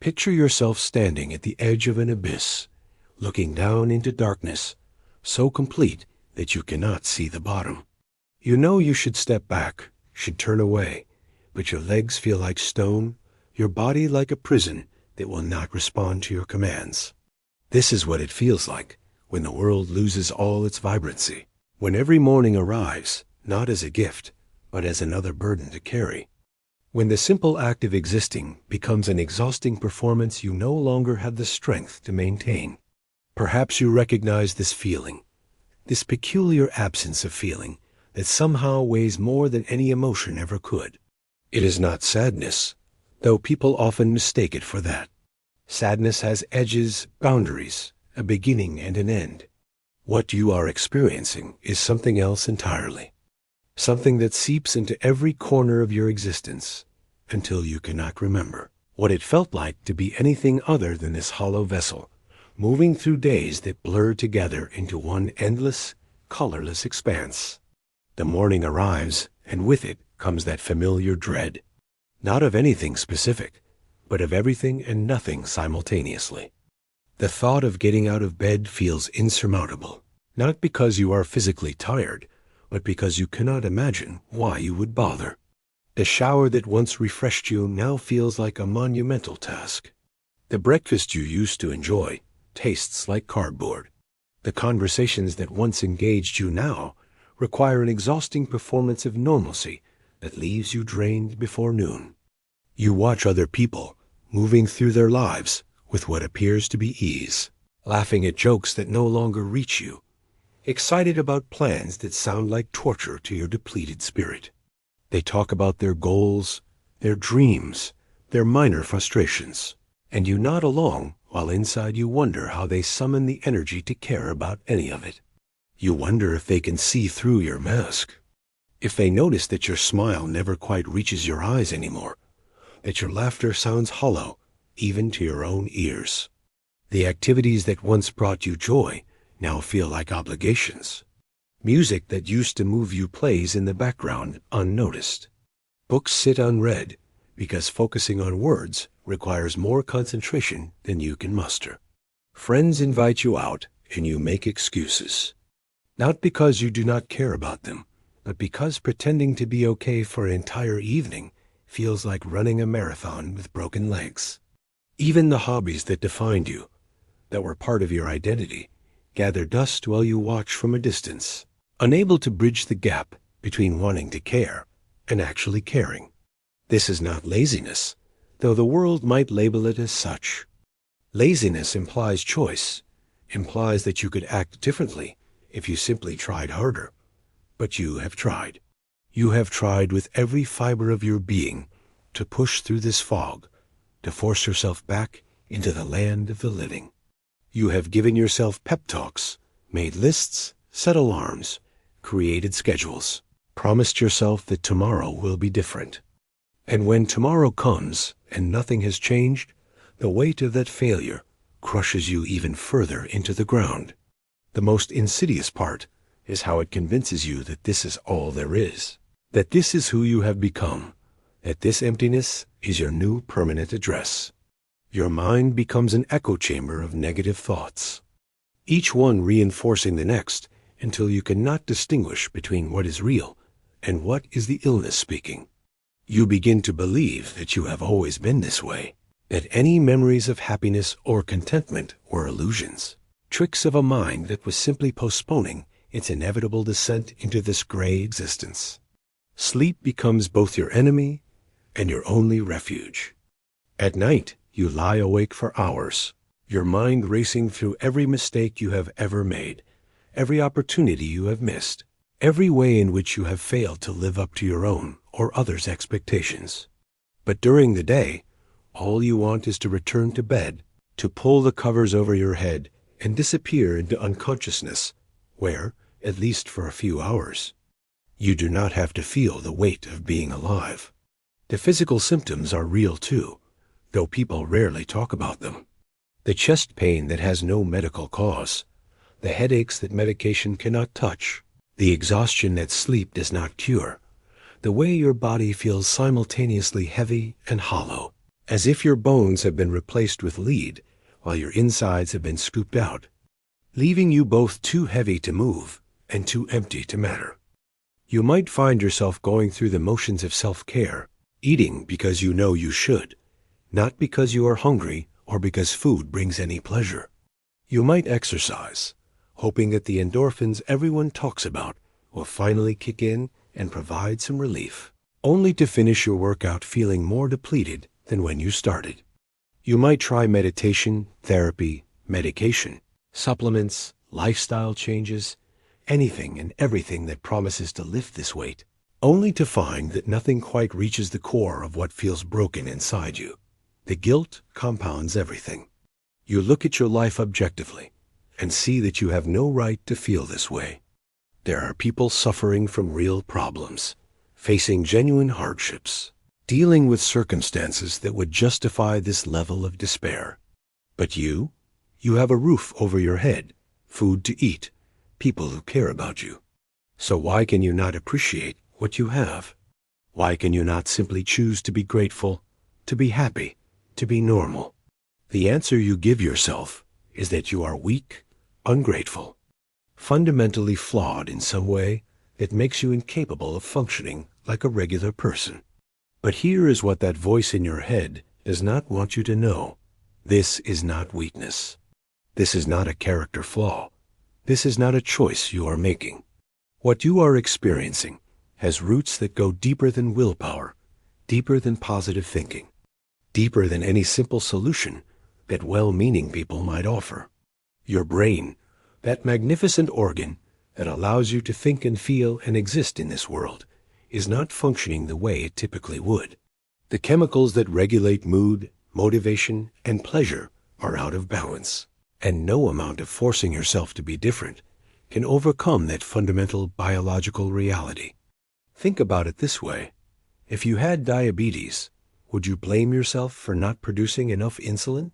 Picture yourself standing at the edge of an abyss, looking down into darkness, so complete that you cannot see the bottom. You know you should step back, should turn away, but your legs feel like stone, your body like a prison that will not respond to your commands. This is what it feels like when the world loses all its vibrancy, when every morning arrives, not as a gift, but as another burden to carry. When the simple act of existing becomes an exhausting performance you no longer have the strength to maintain. Perhaps you recognize this feeling, this peculiar absence of feeling that somehow weighs more than any emotion ever could. It is not sadness, though people often mistake it for that. Sadness has edges, boundaries, a beginning and an end. What you are experiencing is something else entirely. Something that seeps into every corner of your existence until you cannot remember what it felt like to be anything other than this hollow vessel, moving through days that blur together into one endless, colorless expanse. The morning arrives, and with it comes that familiar dread, not of anything specific, but of everything and nothing simultaneously. The thought of getting out of bed feels insurmountable, not because you are physically tired, but because you cannot imagine why you would bother. The shower that once refreshed you now feels like a monumental task. The breakfast you used to enjoy tastes like cardboard. The conversations that once engaged you now require an exhausting performance of normalcy that leaves you drained before noon. You watch other people moving through their lives with what appears to be ease, laughing at jokes that no longer reach you, excited about plans that sound like torture to your depleted spirit. They talk about their goals, their dreams, their minor frustrations, and you nod along while inside you wonder how they summon the energy to care about any of it. You wonder if they can see through your mask, if they notice that your smile never quite reaches your eyes anymore, that your laughter sounds hollow even to your own ears. The activities that once brought you joy now feel like obligations. Music that used to move you plays in the background unnoticed. Books sit unread because focusing on words requires more concentration than you can muster. Friends invite you out and you make excuses, not because you do not care about them, but because pretending to be okay for an entire evening feels like running a marathon with broken legs. Even the hobbies that defined you, that were part of your identity, gather dust while you watch from a distance, unable to bridge the gap between wanting to care and actually caring. This is not laziness, though the world might label it as such. Laziness implies choice, implies that you could act differently if you simply tried harder. But you have tried. You have tried with every fiber of your being to push through this fog, to force yourself back into the land of the living. You have given yourself pep talks, made lists, set alarms, created schedules, promised yourself that tomorrow will be different. And when tomorrow comes and nothing has changed, the weight of that failure crushes you even further into the ground. The most insidious part is how it convinces you that this is all there is, that this is who you have become, that this emptiness is your new permanent address. Your mind becomes an echo chamber of negative thoughts, each one reinforcing the next until you cannot distinguish between what is real and what is the illness speaking. You begin to believe that you have always been this way, that any memories of happiness or contentment were illusions, tricks of a mind that was simply postponing its inevitable descent into this gray existence. Sleep becomes both your enemy and your only refuge. At night, you lie awake for hours, your mind racing through every mistake you have ever made, every opportunity you have missed, every way in which you have failed to live up to your own or others' expectations. But during the day, all you want is to return to bed, to pull the covers over your head and disappear into unconsciousness, where, at least for a few hours, you do not have to feel the weight of being alive. The physical symptoms are real too, though people rarely talk about them. The chest pain that has no medical cause, the headaches that medication cannot touch, the exhaustion that sleep does not cure, the way your body feels simultaneously heavy and hollow, as if your bones have been replaced with lead while your insides have been scooped out, leaving you both too heavy to move and too empty to matter. You might find yourself going through the motions of self-care, eating because you know you should, not because you are hungry or because food brings any pleasure. You might exercise, hoping that the endorphins everyone talks about will finally kick in and provide some relief, only to finish your workout feeling more depleted than when you started. You might try meditation, therapy, medication, supplements, lifestyle changes, anything and everything that promises to lift this weight, only to find that nothing quite reaches the core of what feels broken inside you. The guilt compounds everything. You look at your life objectively and see that you have no right to feel this way. There are people suffering from real problems, facing genuine hardships, dealing with circumstances that would justify this level of despair. But you have a roof over your head, food to eat, people who care about you. So why can you not appreciate what you have? Why can you not simply choose to be grateful, to be happy, to be normal? The answer you give yourself is that you are weak, ungrateful, fundamentally flawed in some way that makes you incapable of functioning like a regular person. But here is what that voice in your head does not want you to know. This is not weakness. This is not a character flaw. This is not a choice you are making. What you are experiencing has roots that go deeper than willpower, deeper than positive thinking, deeper than any simple solution that well-meaning people might offer. Your brain, that magnificent organ that allows you to think and feel and exist in this world, is not functioning the way it typically would. The chemicals that regulate mood, motivation, and pleasure are out of balance, and no amount of forcing yourself to be different can overcome that fundamental biological reality. Think about it this way. If you had diabetes, would you blame yourself for not producing enough insulin?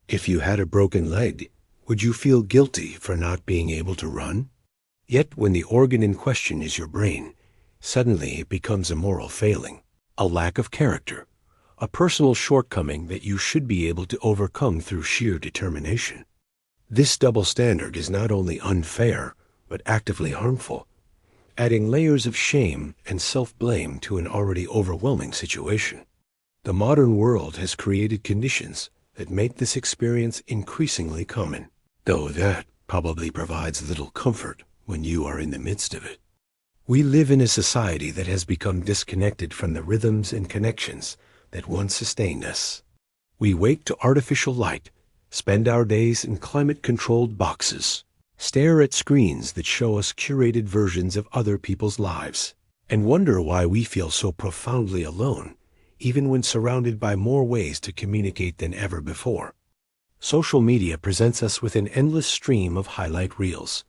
If you had a broken leg, would you feel guilty for not being able to run? Yet when the organ in question is your brain, suddenly it becomes a moral failing, a lack of character, a personal shortcoming that you should be able to overcome through sheer determination. This double standard is not only unfair, but actively harmful, adding layers of shame and self-blame to an already overwhelming situation. The modern world has created conditions that make this experience increasingly common, though that probably provides little comfort when you are in the midst of it. We live in a society that has become disconnected from the rhythms and connections that once sustained us. We wake to artificial light, spend our days in climate-controlled boxes, stare at screens that show us curated versions of other people's lives, and wonder why we feel so profoundly alone, even when surrounded by more ways to communicate than ever before. Social media presents us with an endless stream of highlight reels,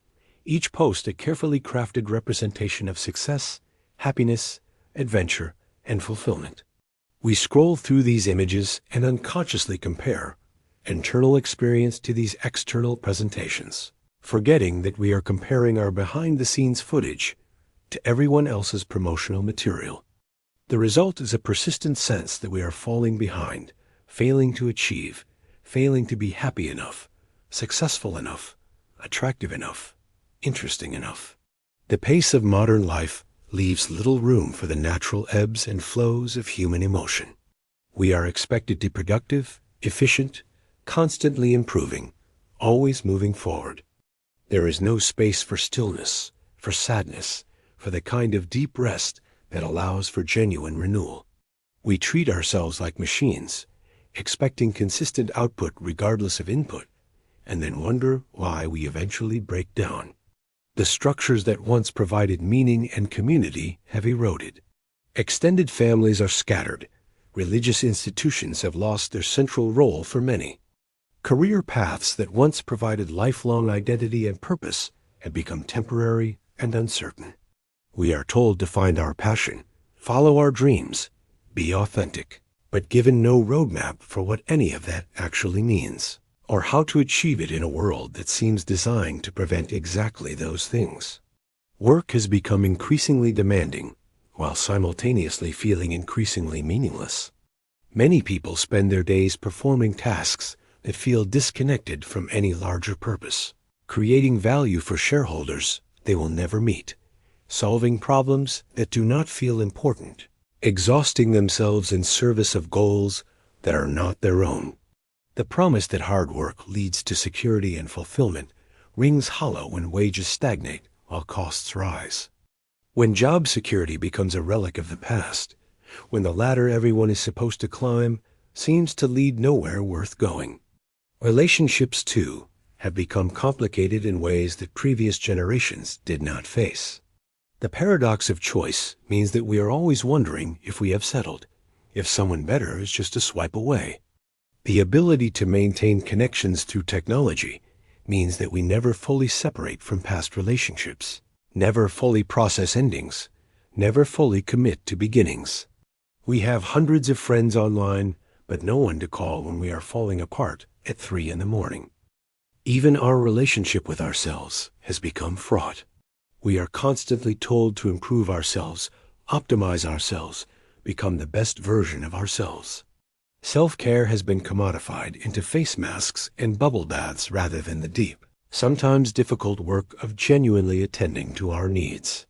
each post a carefully crafted representation of success, happiness, adventure, and fulfillment. We scroll through these images and unconsciously compare internal experience to these external presentations, forgetting that we are comparing our behind-the-scenes footage to everyone else's promotional material. The result is a persistent sense that we are falling behind, failing to achieve, failing to be happy enough, successful enough, attractive enough, interesting enough. The pace of modern life leaves little room for the natural ebbs and flows of human emotion. We are expected to be productive, efficient, constantly improving, always moving forward. There is no space for stillness, for sadness, for the kind of deep rest that allows for genuine renewal. We treat ourselves like machines, expecting consistent output regardless of input, and then wonder why we eventually break down. The structures that once provided meaning and community have eroded. Extended families are scattered. Religious institutions have lost their central role for many. Career paths that once provided lifelong identity and purpose have become temporary and uncertain. We are told to find our passion, follow our dreams, be authentic, but given no roadmap for what any of that actually means, or how to achieve it in a world that seems designed to prevent exactly those things. Work has become increasingly demanding, while simultaneously feeling increasingly meaningless. Many people spend their days performing tasks that feel disconnected from any larger purpose, creating value for shareholders they will never meet, solving problems that do not feel important, exhausting themselves in service of goals that are not their own. The promise that hard work leads to security and fulfillment rings hollow when wages stagnate while costs rise. When job security becomes a relic of the past, when the ladder everyone is supposed to climb seems to lead nowhere worth going. Relationships, too, have become complicated in ways that previous generations did not face. The paradox of choice means that we are always wondering if we have settled, if someone better is just a swipe away. The ability to maintain connections through technology means that we never fully separate from past relationships, never fully process endings, never fully commit to beginnings. We have hundreds of friends online, but no one to call when we are falling apart at 3 a.m. Even our relationship with ourselves has become fraught. We are constantly told to improve ourselves, optimize ourselves, become the best version of ourselves. Self-care has been commodified into face masks and bubble baths rather than the deep, sometimes difficult work of genuinely attending to our needs.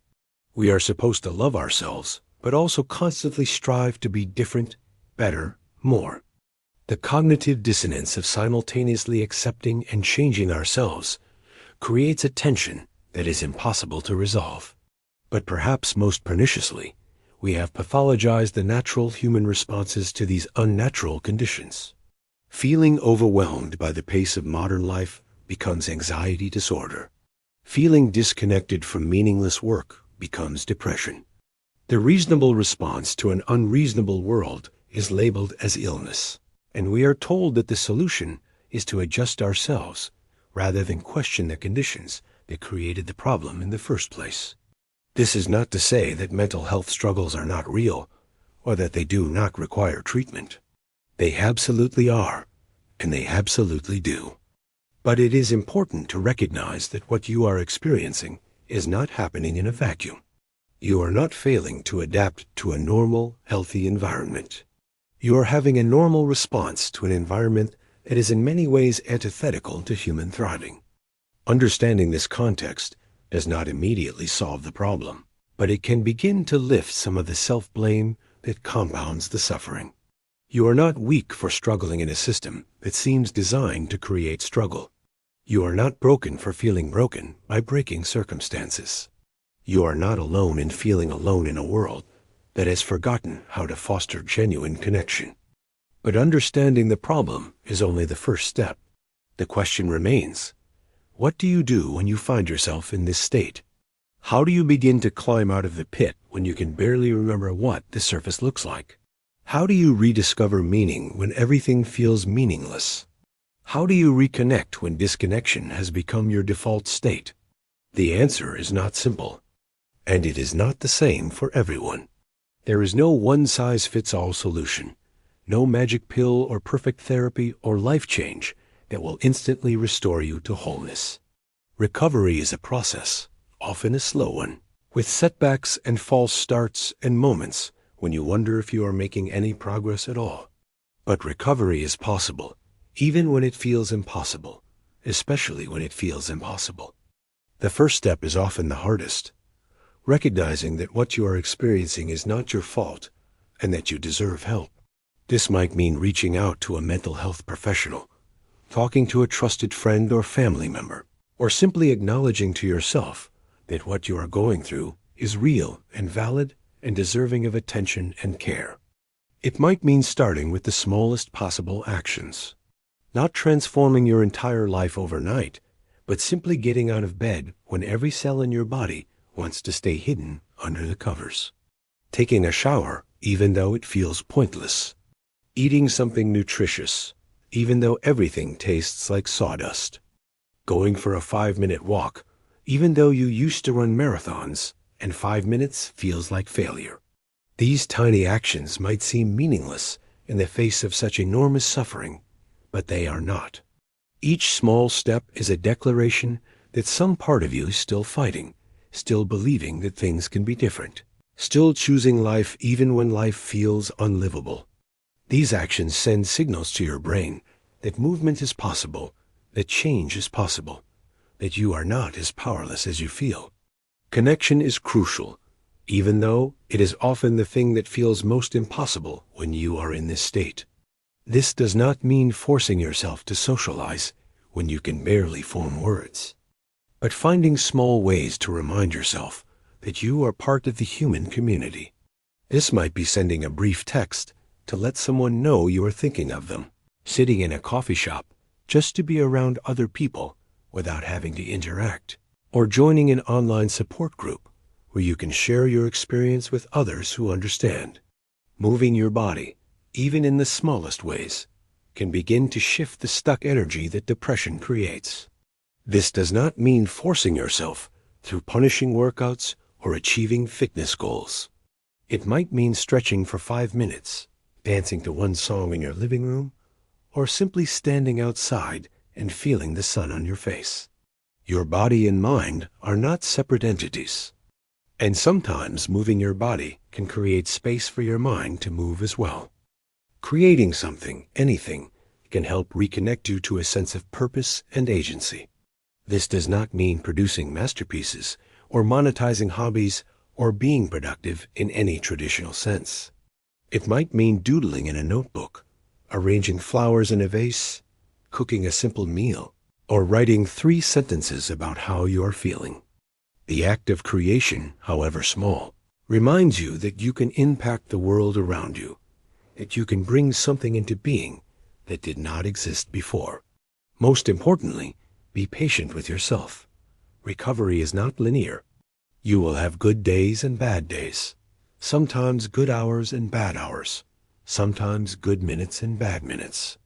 We are supposed to love ourselves, but also constantly strive to be different, better, more. The cognitive dissonance of simultaneously accepting and changing ourselves creates a tension that is impossible to resolve. But perhaps most perniciously, we have pathologized the natural human responses to these unnatural conditions. Feeling overwhelmed by the pace of modern life becomes anxiety disorder. Feeling disconnected from meaningless work becomes depression. The reasonable response to an unreasonable world is labeled as illness, and we are told that the solution is to adjust ourselves rather than question the conditions that created the problem in the first place. This is not to say that mental health struggles are not real or that they do not require treatment. They absolutely are, and they absolutely do. But it is important to recognize that what you are experiencing is not happening in a vacuum. You are not failing to adapt to a normal, healthy environment. You are having a normal response to an environment that is in many ways antithetical to human thriving. Understanding this context does not immediately solve the problem, but it can begin to lift some of the self-blame that compounds the suffering. You are not weak for struggling in a system that seems designed to create struggle. You are not broken for feeling broken by breaking circumstances. You are not alone in feeling alone in a world that has forgotten how to foster genuine connection. But understanding the problem is only the first step. The question remains, what do you do when you find yourself in this state? How do you begin to climb out of the pit when you can barely remember what the surface looks like? How do you rediscover meaning when everything feels meaningless? How do you reconnect when disconnection has become your default state? The answer is not simple, and it is not the same for everyone. There is no one-size-fits-all solution, no magic pill or perfect therapy or life change that will instantly restore you to wholeness. Recovery is a process, often a slow one, with setbacks and false starts and moments when you wonder if you are making any progress at all. But recovery is possible, even when it feels impossible, especially when it feels impossible. The first step is often the hardest, recognizing that what you are experiencing is not your fault and that you deserve help. This might mean reaching out to a mental health professional, talking to a trusted friend or family member, or simply acknowledging to yourself that what you are going through is real and valid and deserving of attention and care. It might mean starting with the smallest possible actions, not transforming your entire life overnight, but simply getting out of bed when every cell in your body wants to stay hidden under the covers. Taking a shower, even though it feels pointless. Eating something nutritious, even though everything tastes like sawdust. Going for a 5-minute walk, even though you used to run marathons, and 5 minutes feels like failure. These tiny actions might seem meaningless in the face of such enormous suffering, but they are not. Each small step is a declaration that some part of you is still fighting, still believing that things can be different, still choosing life even when life feels unlivable. These actions send signals to your brain that movement is possible, that change is possible, that you are not as powerless as you feel. Connection is crucial, even though it is often the thing that feels most impossible when you are in this state. This does not mean forcing yourself to socialize when you can barely form words, but finding small ways to remind yourself that you are part of the human community. This might be sending a brief text to let someone know you are thinking of them, sitting in a coffee shop just to be around other people without having to interact, or joining an online support group where you can share your experience with others who understand. Moving your body, even in the smallest ways, can begin to shift the stuck energy that depression creates. This does not mean forcing yourself through punishing workouts or achieving fitness goals. It might mean stretching for 5 minutes, dancing to one song in your living room, or simply standing outside and feeling the sun on your face. Your body and mind are not separate entities, and sometimes moving your body can create space for your mind to move as well. Creating something, anything, can help reconnect you to a sense of purpose and agency. This does not mean producing masterpieces or monetizing hobbies or being productive in any traditional sense. It might mean doodling in a notebook, arranging flowers in a vase, cooking a simple meal, or writing 3 sentences about how you are feeling. The act of creation, however small, reminds you that you can impact the world around you, that you can bring something into being that did not exist before. Most importantly, be patient with yourself. Recovery is not linear. You will have good days and bad days, sometimes good hours and bad hours, sometimes good minutes and bad minutes.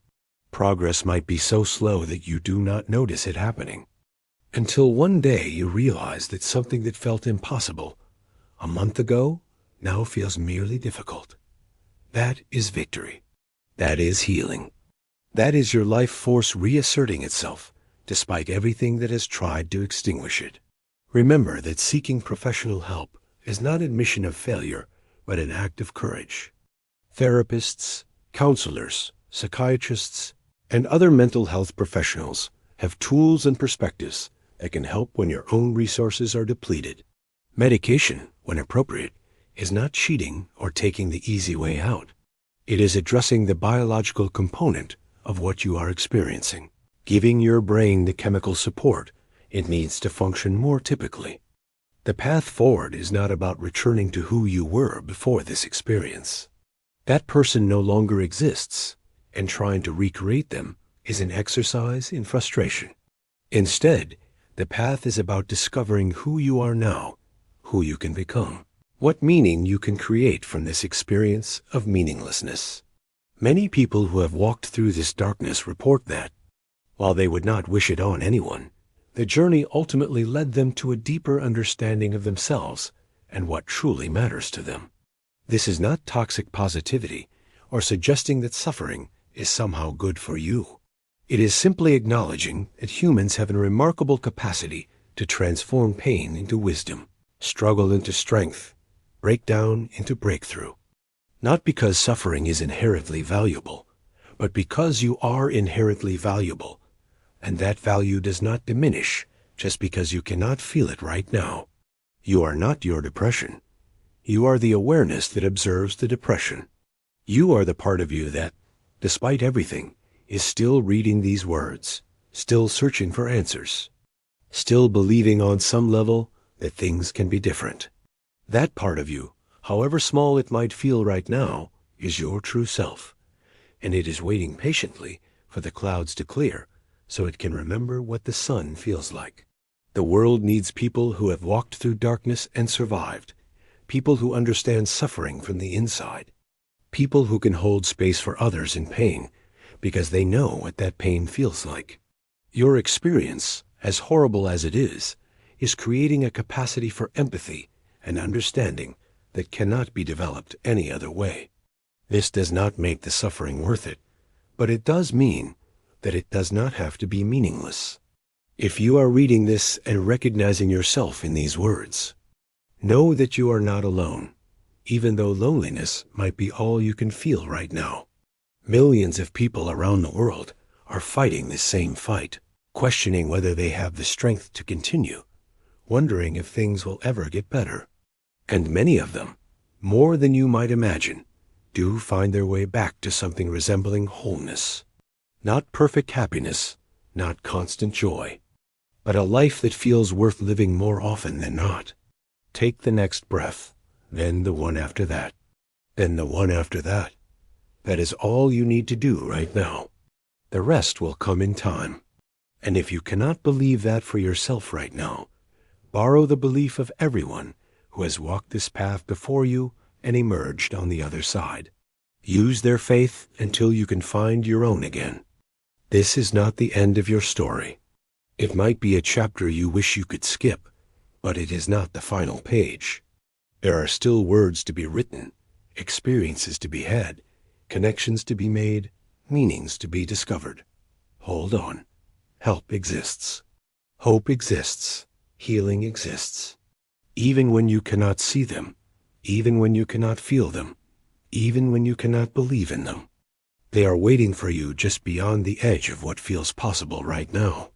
Progress might be so slow that you do not notice it happening, until one day you realize that something that felt impossible a month ago now feels merely difficult. That is victory. That is healing. That is your life force reasserting itself, despite everything that has tried to extinguish it. Remember that seeking professional help is not admission of failure, but an act of courage. Therapists, counselors, psychiatrists, and other mental health professionals have tools and perspectives that can help when your own resources are depleted. Medication, when appropriate, is not cheating or taking the easy way out. It is addressing the biological component of what you are experiencing, giving your brain the chemical support it needs to function more typically. The path forward is not about returning to who you were before this experience. That person no longer exists, and trying to recreate them is an exercise in frustration. Instead, the path is about discovering who you are now, who you can become, what meaning you can create from this experience of meaninglessness. Many people who have walked through this darkness report that, while they would not wish it on anyone, the journey ultimately led them to a deeper understanding of themselves and what truly matters to them. This is not toxic positivity or suggesting that suffering is somehow good for you. It is simply acknowledging that humans have a remarkable capacity to transform pain into wisdom, struggle into strength, breakdown into breakthrough. Not because suffering is inherently valuable, but because you are inherently valuable, and that value does not diminish just because you cannot feel it right now. You are not your depression. You are the awareness that observes the depression. You are the part of you that, despite everything, is still reading these words, still searching for answers, still believing on some level that things can be different. That part of you, however small it might feel right now, is your true self, and it is waiting patiently for the clouds to clear so it can remember what the sun feels like. The world needs people who have walked through darkness and survived, people who understand suffering from the inside, people who can hold space for others in pain because they know what that pain feels like. Your experience, as horrible as it is creating a capacity for empathy and understanding that cannot be developed any other way. This does not make the suffering worth it, but it does mean that it does not have to be meaningless. If you are reading this and recognizing yourself in these words, know that you are not alone, even though loneliness might be all you can feel right now. Millions of people around the world are fighting this same fight, questioning whether they have the strength to continue, wondering if things will ever get better. And many of them, more than you might imagine, do find their way back to something resembling wholeness. Not perfect happiness, not constant joy, but a life that feels worth living more often than not. Take the next breath, then the one after that, then the one after that. That is all you need to do right now. The rest will come in time. And if you cannot believe that for yourself right now, borrow the belief of everyone who has walked this path before you and emerged on the other side. Use their faith until you can find your own again. This is not the end of your story. It might be a chapter you wish you could skip, but it is not the final page. There are still words to be written, experiences to be had, connections to be made, meanings to be discovered. Hold on. Help exists. Hope exists. Healing exists. Even when you cannot see them, even when you cannot feel them, even when you cannot believe in them. They are waiting for you just beyond the edge of what feels possible right now.